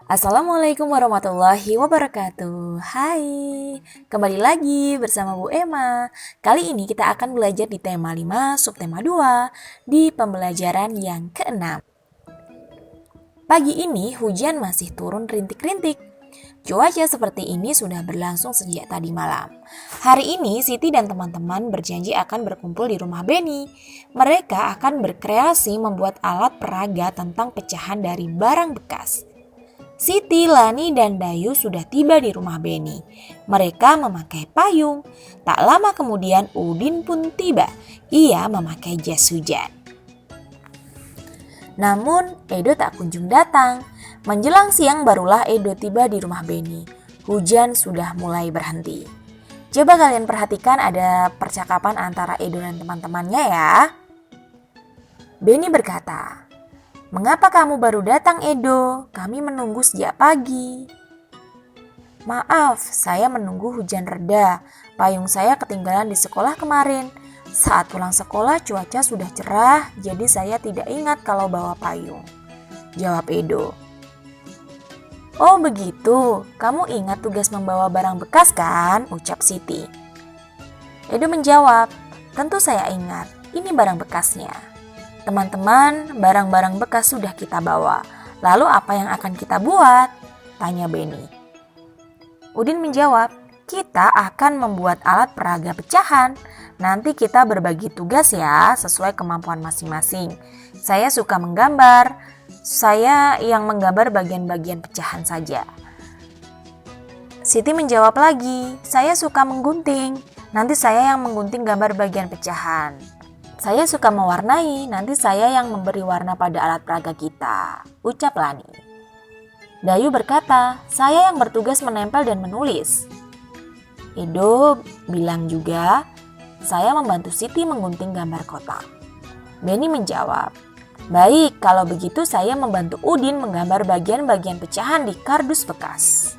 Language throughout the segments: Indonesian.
Assalamualaikum warahmatullahi wabarakatuh. Hai, kembali lagi bersama Bu Emma. Kali ini kita akan belajar di tema 5, subtema 2, di pembelajaran yang ke-6. Pagi ini hujan masih turun rintik-rintik. Cuaca seperti ini sudah berlangsung sejak tadi malam. Hari ini Siti dan teman-teman berjanji akan berkumpul di rumah Beni. Mereka akan berkreasi membuat alat peraga tentang pecahan dari barang bekas. Siti, Lani, dan Dayu sudah tiba di rumah Beni. Mereka memakai payung. Tak lama kemudian Udin pun tiba. Ia memakai jas hujan. Namun Edo tak kunjung datang. Menjelang siang barulah Edo tiba di rumah Beni. Hujan sudah mulai berhenti. Coba kalian perhatikan ada percakapan antara Edo dan teman-temannya ya. Beni berkata, "Mengapa kamu baru datang, Edo? Kami menunggu sejak pagi." "Maaf, saya menunggu hujan reda. Payung saya ketinggalan di sekolah kemarin. Saat pulang sekolah cuaca sudah cerah, jadi saya tidak ingat kalau bawa payung," jawab Edo. "Oh begitu, kamu ingat tugas membawa barang bekas kan?" ucap Siti. Edo menjawab, "Tentu saya ingat, ini barang bekasnya." "Teman-teman, barang-barang bekas sudah kita bawa. Lalu apa yang akan kita buat?" tanya Beni. Udin menjawab, "Kita akan membuat alat peraga pecahan. Nanti kita berbagi tugas ya, sesuai kemampuan masing-masing. Saya suka menggambar. Saya yang menggambar bagian-bagian pecahan saja." Siti menjawab lagi, "Saya suka menggunting. Nanti saya yang menggunting gambar bagian pecahan. Saya suka mewarnai, nanti saya yang memberi warna pada alat peraga kita," ucap Lani. Dayu berkata, "Saya yang bertugas menempel dan menulis." Edo bilang juga, "Saya membantu Siti menggunting gambar kotak." Beni menjawab, "Baik, kalau begitu saya membantu Udin menggambar bagian-bagian pecahan di kardus bekas."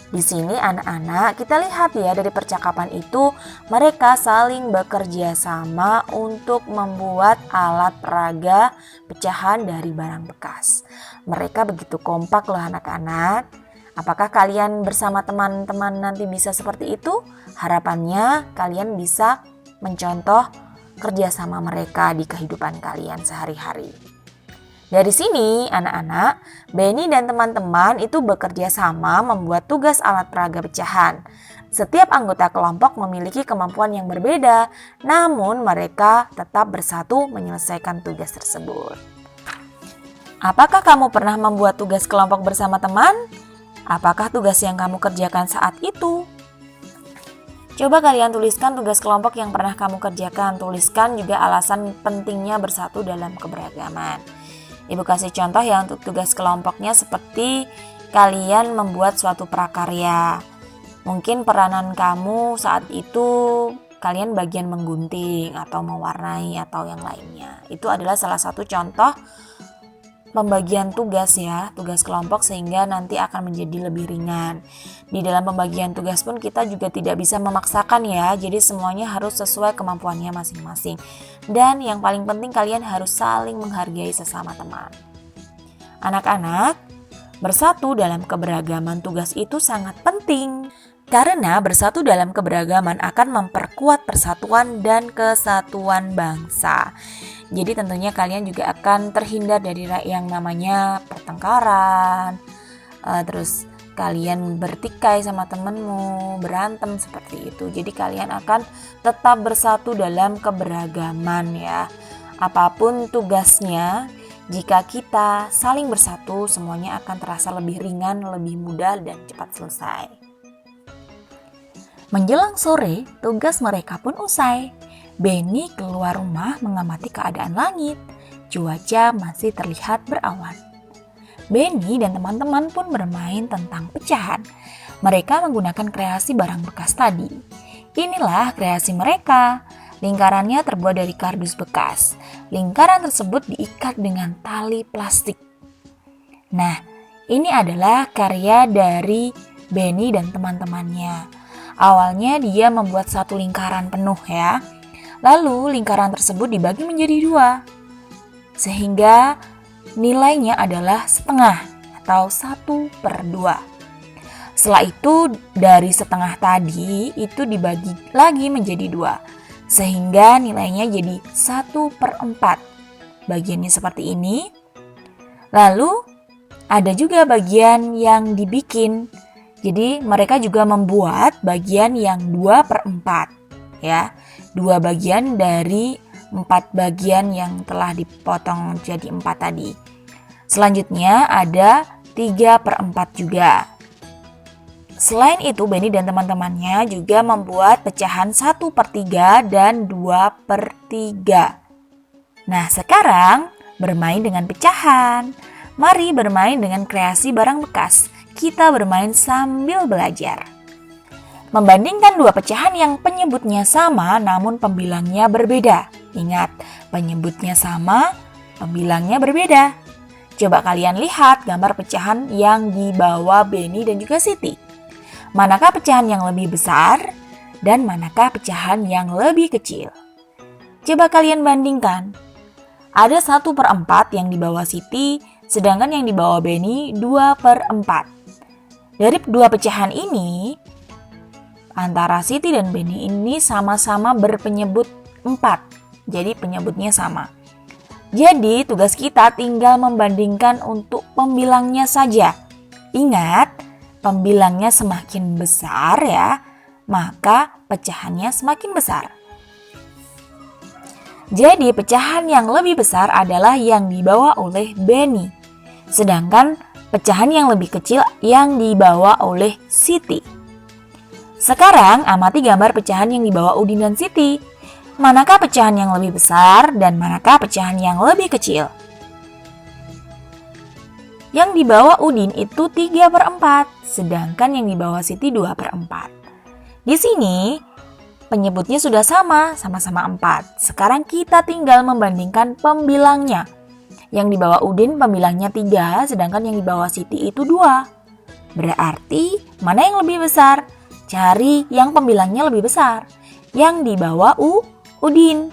Di sini anak-anak kita lihat ya dari percakapan itu mereka saling bekerja sama untuk membuat alat peraga pecahan dari barang bekas. Mereka begitu kompak loh anak-anak. Apakah kalian bersama teman-teman nanti bisa seperti itu? Harapannya kalian bisa mencontoh kerjasama mereka di kehidupan kalian sehari-hari. Dari sini anak-anak, Beni dan teman-teman itu bekerja sama membuat tugas alat peraga pecahan. Setiap anggota kelompok memiliki kemampuan yang berbeda, namun mereka tetap bersatu menyelesaikan tugas tersebut. Apakah kamu pernah membuat tugas kelompok bersama teman? Apakah tugas yang kamu kerjakan saat itu? Coba kalian tuliskan tugas kelompok yang pernah kamu kerjakan. Tuliskan juga alasan pentingnya bersatu dalam keberagaman. Ibu kasih contoh ya untuk tugas kelompoknya seperti kalian membuat suatu prakarya. Mungkin peranan kamu saat itu kalian bagian menggunting atau mewarnai atau yang lainnya. Itu adalah salah satu contoh pembagian tugas ya, tugas kelompok sehingga nanti akan menjadi lebih ringan. Di dalam pembagian tugas pun kita juga tidak bisa memaksakan ya, jadi semuanya harus sesuai kemampuannya masing-masing. Dan yang paling penting kalian harus saling menghargai sesama teman. Anak-anak, bersatu dalam keberagaman tugas itu sangat penting. Karena bersatu dalam keberagaman akan memperkuat persatuan dan kesatuan bangsa. Jadi tentunya kalian juga akan terhindar dari yang namanya pertengkaran, terus kalian bertikai sama temenmu, berantem seperti itu. Jadi kalian akan tetap bersatu dalam keberagaman ya. Apapun tugasnya, jika kita saling bersatu, semuanya akan terasa lebih ringan, lebih mudah dan cepat selesai. Menjelang sore, tugas mereka pun usai. Beni keluar rumah mengamati keadaan langit. Cuaca masih terlihat berawan. Beni dan teman-teman pun bermain tentang pecahan. Mereka menggunakan kreasi barang bekas tadi. Inilah kreasi mereka. Lingkarannya terbuat dari kardus bekas. Lingkaran tersebut diikat dengan tali plastik. Nah, ini adalah karya dari Beni dan teman-temannya. Awalnya dia membuat satu lingkaran penuh ya. Lalu lingkaran tersebut dibagi menjadi 2. Sehingga nilainya adalah setengah atau 1/2. Setelah itu dari setengah tadi itu dibagi lagi menjadi 2. Sehingga nilainya jadi 1/4. Bagiannya seperti ini. Lalu ada juga bagian yang dibikin. Jadi mereka juga membuat bagian yang 2/4. Ya, 2 bagian dari 4 bagian yang telah dipotong jadi 4 tadi. Selanjutnya ada 3/4 juga. Selain itu, Benny dan teman-temannya juga membuat pecahan 1/3 dan 2/3. Nah, sekarang bermain dengan pecahan. Mari bermain dengan kreasi barang bekas. Kita bermain sambil belajar. Membandingkan 2 pecahan yang penyebutnya sama namun pembilangnya berbeda. Ingat, penyebutnya sama, pembilangnya berbeda. Coba kalian lihat gambar pecahan yang dibawa Benny dan juga Siti. Manakah pecahan yang lebih besar dan manakah pecahan yang lebih kecil? Coba kalian bandingkan. Ada 1/4 yang dibawa Siti, sedangkan yang dibawa Benny 2/4. Dari 2 pecahan ini, antara Siti dan Benny ini sama-sama berpenyebut 4. Jadi penyebutnya sama. Jadi tugas kita tinggal membandingkan untuk pembilangnya saja. Ingat, pembilangnya semakin besar ya, maka pecahannya semakin besar. Jadi pecahan yang lebih besar adalah yang dibawa oleh Benny. Sedangkan pecahan yang lebih kecil yang dibawa oleh Siti. Sekarang amati gambar pecahan yang dibawa Udin dan Siti. Manakah pecahan yang lebih besar dan manakah pecahan yang lebih kecil? Yang dibawa Udin itu 3/4, sedangkan yang dibawa Siti 2/4. Di sini penyebutnya sudah sama-sama 4. Sekarang kita tinggal membandingkan pembilangnya. Yang dibawa Udin pembilangnya 3, sedangkan yang dibawa Siti itu 2. Berarti mana yang lebih besar? Cari yang pembilangnya lebih besar, yang dibawa Udin.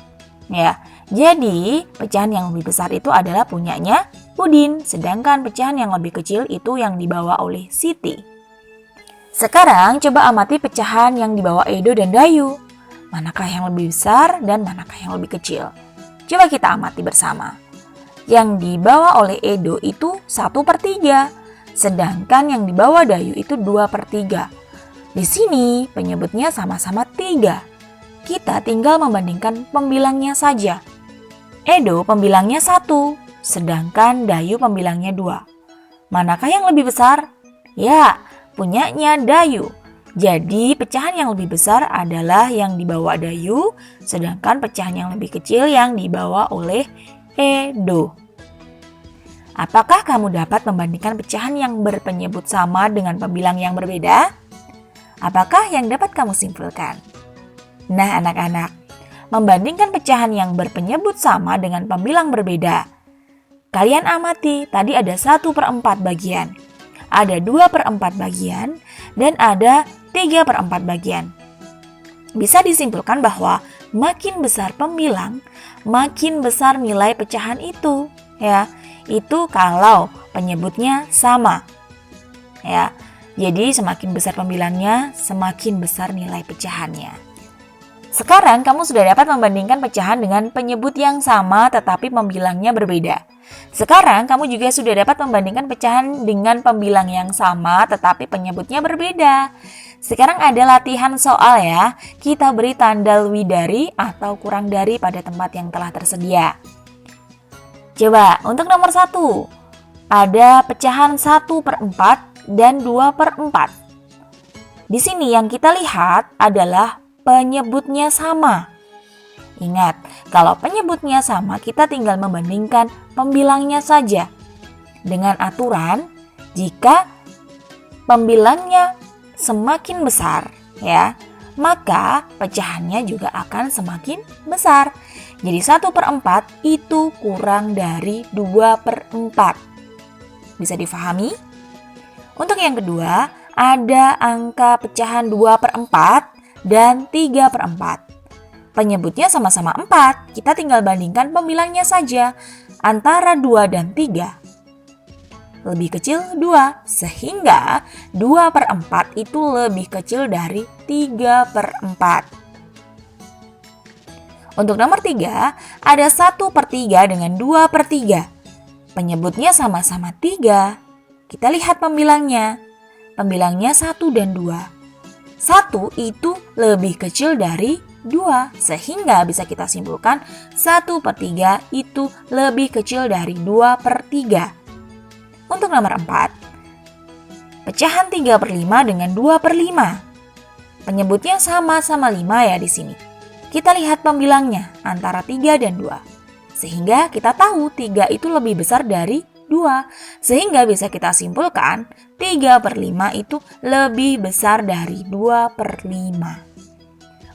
Ya, jadi pecahan yang lebih besar itu adalah punyanya Udin, sedangkan pecahan yang lebih kecil itu yang dibawa oleh Siti. Sekarang coba amati pecahan yang dibawa Edo dan Dayu. Manakah yang lebih besar dan manakah yang lebih kecil? Coba kita amati bersama. Yang dibawa oleh Edo itu 1/3, sedangkan yang dibawa Dayu itu 2/3. Di sini penyebutnya sama-sama 3. Kita tinggal membandingkan pembilangnya saja. Edo pembilangnya 1, sedangkan Dayu pembilangnya 2. Manakah yang lebih besar? Ya, punyanya Dayu. Jadi pecahan yang lebih besar adalah yang dibawa Dayu, sedangkan pecahan yang lebih kecil yang dibawa oleh Edo. Apakah kamu dapat membandingkan pecahan yang berpenyebut sama dengan pembilang yang berbeda? Apakah yang dapat kamu simpulkan? Nah anak-anak, membandingkan pecahan yang berpenyebut sama dengan pembilang berbeda. Kalian amati, tadi ada 1/4 bagian, ada 2/4 bagian, dan ada 3/4 bagian. Bisa disimpulkan bahwa makin besar pembilang, makin besar nilai pecahan itu. Ya, itu kalau penyebutnya sama. Ya. Jadi semakin besar pembilangnya, semakin besar nilai pecahannya. Sekarang kamu sudah dapat membandingkan pecahan dengan penyebut yang sama tetapi pembilangnya berbeda. Sekarang kamu juga sudah dapat membandingkan pecahan dengan pembilang yang sama tetapi penyebutnya berbeda. Sekarang ada latihan soal ya. Kita beri tanda lebih dari atau kurang dari pada tempat yang telah tersedia. Coba untuk nomor 1. Ada pecahan 1/4 dan 2/4. Di sini yang kita lihat adalah penyebutnya sama. Ingat, kalau penyebutnya sama kita tinggal membandingkan pembilangnya saja. Dengan aturan, jika pembilangnya semakin besar, ya, maka pecahannya juga akan semakin besar. Jadi 1/4 itu kurang dari 2/4. Bisa difahami? Untuk yang kedua, ada angka pecahan 2/4 dan 3/4. Penyebutnya sama-sama 4, kita tinggal bandingkan pembilangnya saja antara 2 dan 3. lebih kecil 2. Sehingga 2/4 itu lebih kecil dari 3/4. Untuk nomor 3, ada 1/3 dengan 2/3. Penyebutnya sama-sama 3. Kita lihat pembilangnya. Pembilangnya 1 dan 2. 1 itu lebih kecil dari 2. Sehingga bisa kita simpulkan 1/3 itu lebih kecil dari 2/3. Untuk nomor 4, pecahan 3/5 dengan 2/5. Penyebutnya sama-sama 5 ya di sini. Kita lihat pembilangnya antara 3 dan 2. Sehingga kita tahu 3 itu lebih besar dari 2. Sehingga bisa kita simpulkan 3/5 itu lebih besar dari 2/5.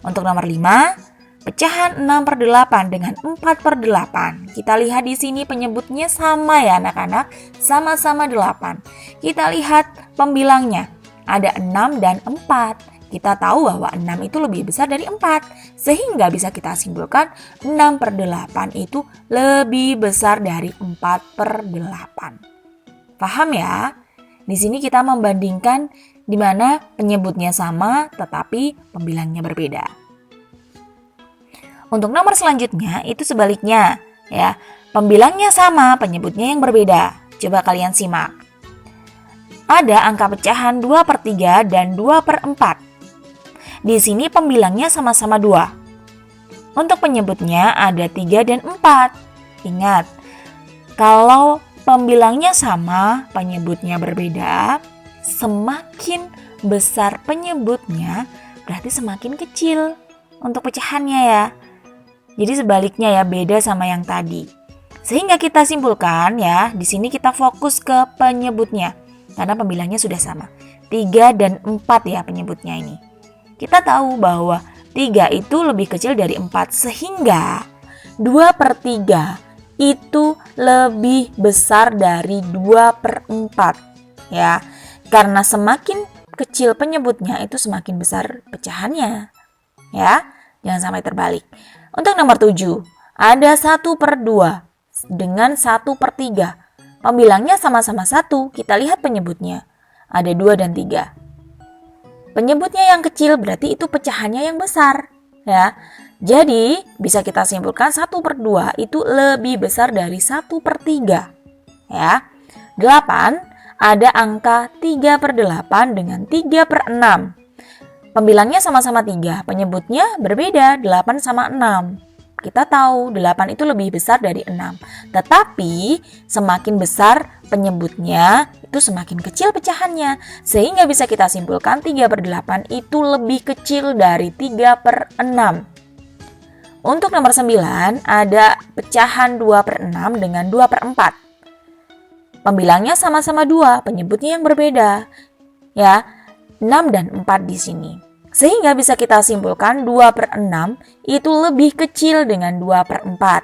Untuk nomor 5, pecahan 6/8 dengan 4/8. Kita lihat di sini penyebutnya sama ya anak-anak, sama-sama 8. Kita lihat pembilangnya, ada 6 dan 4. Kita tahu bahwa 6 itu lebih besar dari 4. Sehingga bisa kita simpulkan 6/8 itu lebih besar dari 4/8. Paham ya? Di sini kita membandingkan di mana penyebutnya sama tetapi pembilangnya berbeda. Untuk nomor selanjutnya itu sebaliknya ya. Pembilangnya sama, penyebutnya yang berbeda. Coba kalian simak. Ada angka pecahan 2/3 dan 2/4. Di sini pembilangnya sama-sama 2. Untuk penyebutnya ada 3 dan 4. Ingat, kalau pembilangnya sama, penyebutnya berbeda, semakin besar penyebutnya, berarti semakin kecil untuk pecahannya ya. Jadi sebaliknya ya, beda sama yang tadi. Sehingga kita simpulkan ya, di sini kita fokus ke penyebutnya. Karena pembilangnya sudah sama. 3 dan 4 ya penyebutnya ini. Kita tahu bahwa 3 itu lebih kecil dari 4. Sehingga 2/3 itu lebih besar dari 2/4 ya. Karena semakin kecil penyebutnya itu semakin besar pecahannya ya. Jangan sampai terbalik. Untuk nomor 7, ada 1/2 dengan 1/3. Pembilangnya sama-sama 1. Kita lihat penyebutnya. Ada 2 dan 3. Penyebutnya yang kecil berarti itu pecahannya yang besar ya. Jadi bisa kita simpulkan 1/2 itu lebih besar dari 1/3 ya. 8, ada angka 3/8 dengan 3/6. Pembilangnya sama-sama 3, penyebutnya berbeda, 8 sama 6. Kita tahu 8 itu lebih besar dari 6. Tetapi semakin besar penyebutnya itu semakin kecil pecahannya. Sehingga bisa kita simpulkan 3/8 itu lebih kecil dari 3/6. Untuk nomor 9 ada pecahan 2/6 dengan 2/4. Pembilangnya sama-sama 2, penyebutnya yang berbeda. Ya, 6 dan 4 di sini. Sehingga bisa kita simpulkan 2/6 itu lebih kecil dengan 2/4.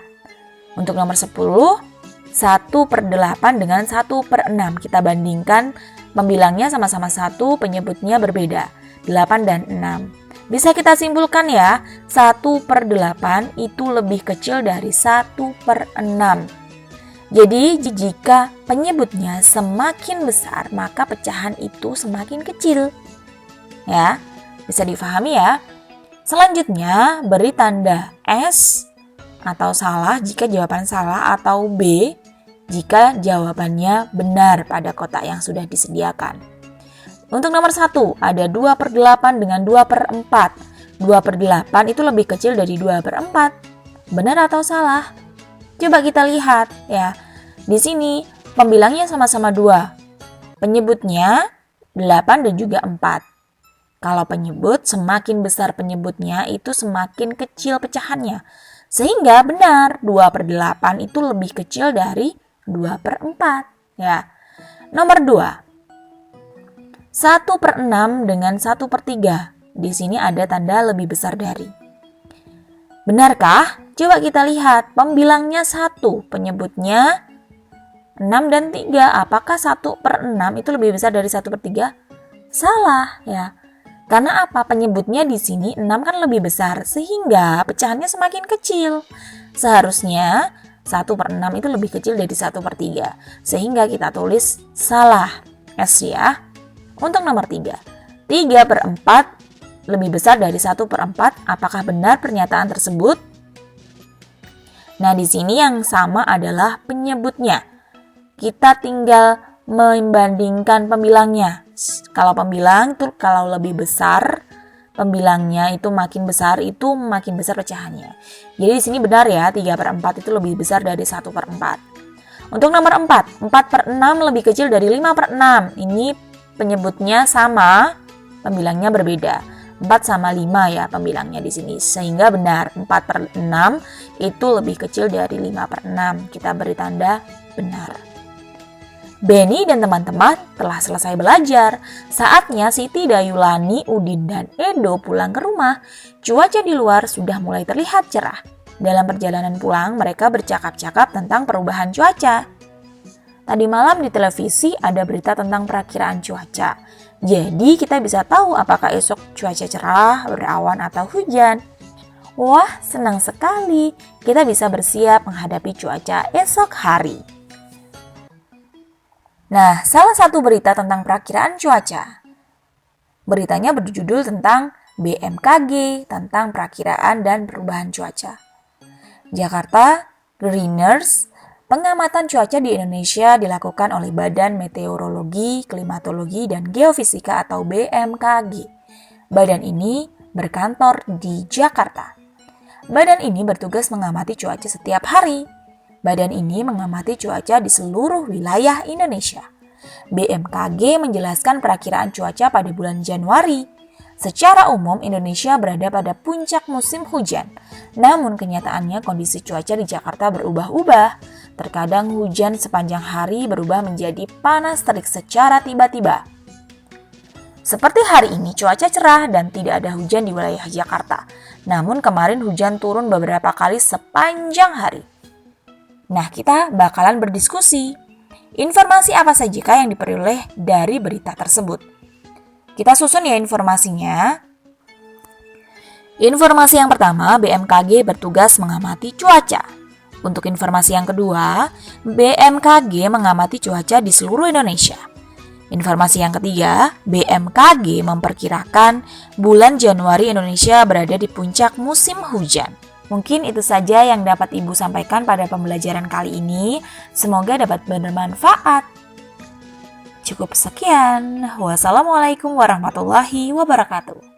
Untuk nomor 10, 1/8 dengan 1/6. Kita bandingkan pembilangnya sama-sama 1, penyebutnya berbeda. 8 dan 6. Bisa kita simpulkan ya, 1/8 itu lebih kecil dari 1/6. Jadi jika penyebutnya semakin besar, maka pecahan itu semakin kecil. Ya. Bisa difahami ya. Selanjutnya beri tanda S atau salah jika jawaban salah atau B jika jawabannya benar pada kotak yang sudah disediakan. Untuk nomor 1 ada 2/8 dengan 2/4. 2/8 itu lebih kecil dari 2/4. Benar atau salah? Coba kita lihat ya. Di sini pembilangnya sama-sama 2. Penyebutnya 8 dan juga 4. Kalau penyebut, semakin besar penyebutnya itu semakin kecil pecahannya. Sehingga benar 2/8 itu lebih kecil dari 2/4 ya. Nomor 2. 1/6 dengan 1/3. Di sini ada tanda lebih besar dari. Benarkah? Coba kita lihat. Pembilangnya 1, penyebutnya 6 dan 3. Apakah 1/6 itu lebih besar dari 1/3? Salah ya. Karena apa? Penyebutnya di sini 6 kan lebih besar, sehingga pecahannya semakin kecil. Seharusnya 1/6 itu lebih kecil dari 1/3. Sehingga kita tulis salah. S ya. Untuk nomor 3. 3/4 lebih besar dari 1/4. Apakah benar pernyataan tersebut? Nah, di sini yang sama adalah penyebutnya. Kita tinggal membandingkan pembilangnya. Kalau pembilang itu kalau lebih besar, pembilangnya itu makin besar pecahannya. Jadi di sini benar ya, 3/4 itu lebih besar dari 1/4. Untuk nomor 4, 4/6 lebih kecil dari 5/6. Ini penyebutnya sama, pembilangnya berbeda. 4 sama 5 ya pembilangnya di sini. Sehingga benar, 4/6 itu lebih kecil dari 5/6. Kita beri tanda benar. Benny dan teman-teman telah selesai belajar. Saatnya Siti, Dayulani, Udin, dan Edo pulang ke rumah. Cuaca di luar sudah mulai terlihat cerah. Dalam perjalanan pulang, mereka bercakap-cakap tentang perubahan cuaca. Tadi malam di televisi ada berita tentang perakiraan cuaca. Jadi kita bisa tahu apakah esok cuaca cerah, berawan, atau hujan. Wah, senang sekali. Kita bisa bersiap menghadapi cuaca esok hari. Nah, salah satu berita tentang perakiraan cuaca. Beritanya berjudul tentang BMKG, tentang perakiraan dan perubahan cuaca. Jakarta, Greeners. Pengamatan cuaca di Indonesia dilakukan oleh Badan Meteorologi, Klimatologi, dan Geofisika atau BMKG. Badan ini berkantor di Jakarta. Badan ini bertugas mengamati cuaca setiap hari. Badan ini mengamati cuaca di seluruh wilayah Indonesia. BMKG menjelaskan perakiraan cuaca pada bulan Januari. Secara umum, Indonesia berada pada puncak musim hujan. Namun kenyataannya kondisi cuaca di Jakarta berubah-ubah. Terkadang hujan sepanjang hari berubah menjadi panas terik secara tiba-tiba. Seperti hari ini cuaca cerah dan tidak ada hujan di wilayah Jakarta. Namun kemarin hujan turun beberapa kali sepanjang hari. Nah, kita bakalan berdiskusi. Informasi apa saja yang diperoleh dari berita tersebut? Kita susun ya informasinya. Informasi yang pertama, BMKG bertugas mengamati cuaca. Untuk informasi yang kedua, BMKG mengamati cuaca di seluruh Indonesia. Informasi yang ketiga, BMKG memperkirakan bulan Januari Indonesia berada di puncak musim hujan. Mungkin itu saja yang dapat Ibu sampaikan pada pembelajaran kali ini. Semoga dapat bermanfaat. Cukup sekian. Wassalamualaikum warahmatullahi wabarakatuh.